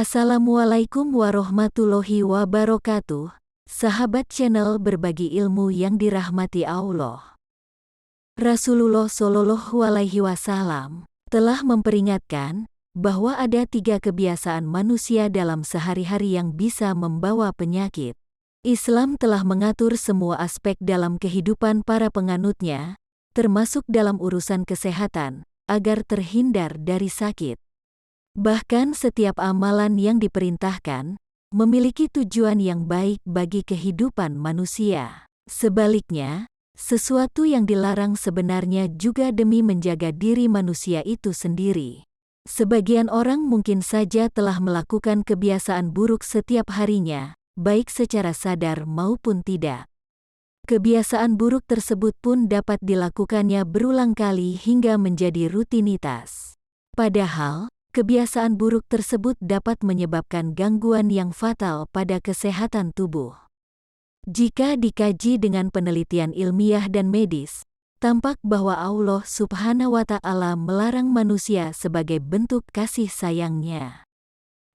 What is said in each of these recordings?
Assalamualaikum warahmatullahi wabarakatuh, sahabat channel berbagi ilmu yang dirahmati Allah. Rasulullah Shallallahu Alaihi Wasallam telah memperingatkan bahwa ada 3 kebiasaan manusia dalam sehari-hari yang bisa membawa penyakit. Islam telah mengatur semua aspek dalam kehidupan para penganutnya, termasuk dalam urusan kesehatan, agar terhindar dari sakit. Bahkan setiap amalan yang diperintahkan memiliki tujuan yang baik bagi kehidupan manusia. Sebaliknya, sesuatu yang dilarang sebenarnya juga demi menjaga diri manusia itu sendiri. Sebagian orang mungkin saja telah melakukan kebiasaan buruk setiap harinya, baik secara sadar maupun tidak. Kebiasaan buruk tersebut pun dapat dilakukannya berulang kali hingga menjadi rutinitas. Padahal, kebiasaan buruk tersebut dapat menyebabkan gangguan yang fatal pada kesehatan tubuh. Jika dikaji dengan penelitian ilmiah dan medis, tampak bahwa Allah Subhanahu wa Ta'ala melarang manusia sebagai bentuk kasih sayangnya,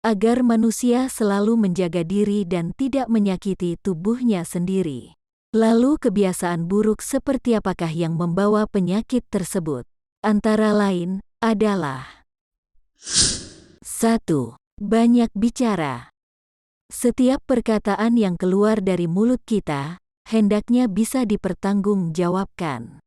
agar manusia selalu menjaga diri dan tidak menyakiti tubuhnya sendiri. Lalu kebiasaan buruk seperti apakah yang membawa penyakit tersebut? Antara lain adalah 1. Banyak bicara. Setiap perkataan yang keluar dari mulut kita, hendaknya bisa dipertanggungjawabkan.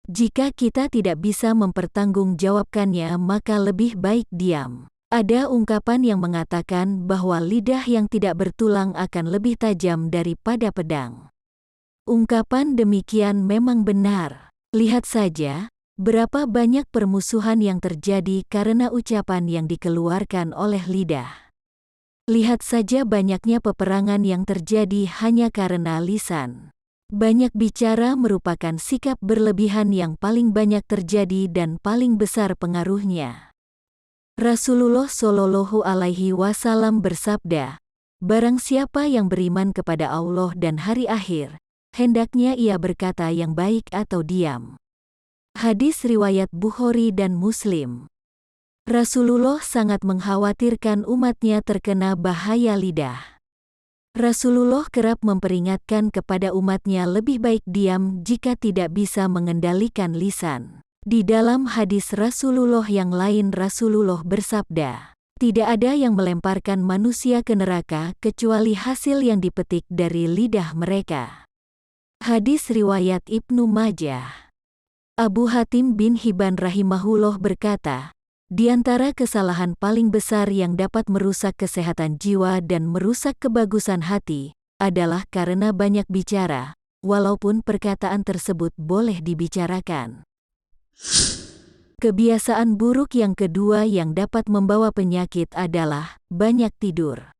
Jika kita tidak bisa mempertanggungjawabkannya, maka lebih baik diam. Ada ungkapan yang mengatakan bahwa lidah yang tidak bertulang akan lebih tajam daripada pedang. Ungkapan demikian memang benar. Lihat saja berapa banyak permusuhan yang terjadi karena ucapan yang dikeluarkan oleh lidah. Lihat saja banyaknya peperangan yang terjadi hanya karena lisan. Banyak bicara merupakan sikap berlebihan yang paling banyak terjadi dan paling besar pengaruhnya. Rasulullah Shallallahu Alaihi Wasallam bersabda, "Barang siapa yang beriman kepada Allah dan hari akhir, hendaknya ia berkata yang baik atau diam." Hadis riwayat Bukhari dan Muslim. Rasulullah sangat mengkhawatirkan umatnya terkena bahaya lidah. Rasulullah kerap memperingatkan kepada umatnya lebih baik diam jika tidak bisa mengendalikan lisan. Di dalam hadis Rasulullah yang lain Rasulullah bersabda, "Tidak ada yang melemparkan manusia ke neraka kecuali hasil yang dipetik dari lidah mereka." Hadis riwayat Ibnu Majah. Abu Hatim bin Hibban rahimahullah berkata, di antara kesalahan paling besar yang dapat merusak kesehatan jiwa dan merusak kebagusan hati, adalah karena banyak bicara, walaupun perkataan tersebut boleh dibicarakan. Kebiasaan buruk yang kedua yang dapat membawa penyakit adalah banyak tidur.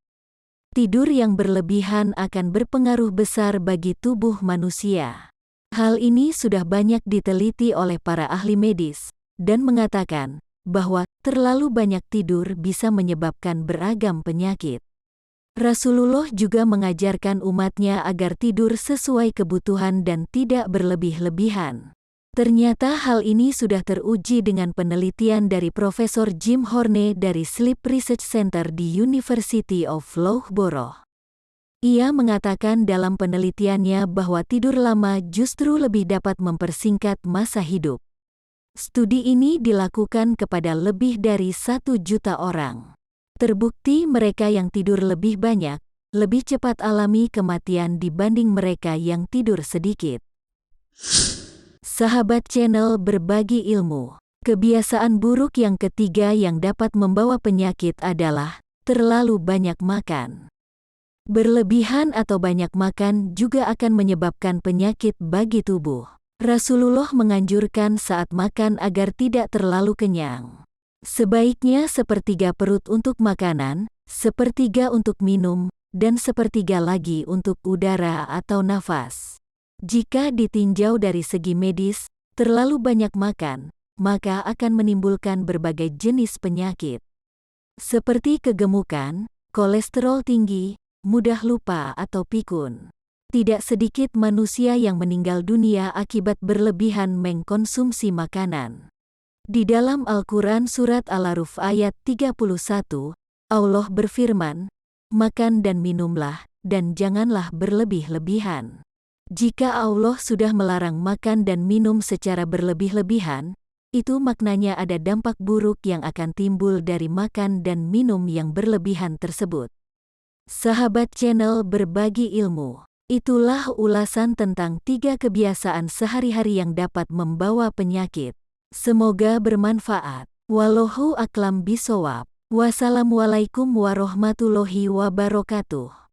Tidur yang berlebihan akan berpengaruh besar bagi tubuh manusia. Hal ini sudah banyak diteliti oleh para ahli medis, dan mengatakan bahwa terlalu banyak tidur bisa menyebabkan beragam penyakit. Rasulullah juga mengajarkan umatnya agar tidur sesuai kebutuhan dan tidak berlebih-lebihan. Ternyata hal ini sudah teruji dengan penelitian dari Profesor Jim Horne dari Sleep Research Center di University of Loughborough. Ia mengatakan dalam penelitiannya bahwa tidur lama justru lebih dapat mempersingkat masa hidup. Studi ini dilakukan kepada lebih dari 1 juta orang. Terbukti mereka yang tidur lebih banyak, lebih cepat alami kematian dibanding mereka yang tidur sedikit. Sahabat channel berbagi ilmu. Kebiasaan buruk yang ketiga yang dapat membawa penyakit adalah terlalu banyak makan. Berlebihan atau banyak makan juga akan menyebabkan penyakit bagi tubuh. Rasulullah menganjurkan saat makan agar tidak terlalu kenyang. Sebaiknya 1/3 perut untuk makanan, 1/3 untuk minum, dan 1/3 lagi untuk udara atau nafas. Jika ditinjau dari segi medis, terlalu banyak makan, maka akan menimbulkan berbagai jenis penyakit, seperti kegemukan, kolesterol tinggi, mudah lupa atau pikun. Tidak sedikit manusia yang meninggal dunia akibat berlebihan mengkonsumsi makanan. Di dalam Al-Quran Surat Al-A'raf ayat 31, Allah berfirman, "Makan dan minumlah, dan janganlah berlebih-lebihan." Jika Allah sudah melarang makan dan minum secara berlebih-lebihan, itu maknanya ada dampak buruk yang akan timbul dari makan dan minum yang berlebihan tersebut. Sahabat channel Berbagi Ilmu, itulah ulasan tentang 3 kebiasaan sehari-hari yang dapat membawa penyakit. Semoga bermanfaat. Wallahu a'lam bishawab. Wassalamualaikum warahmatullahi wabarakatuh.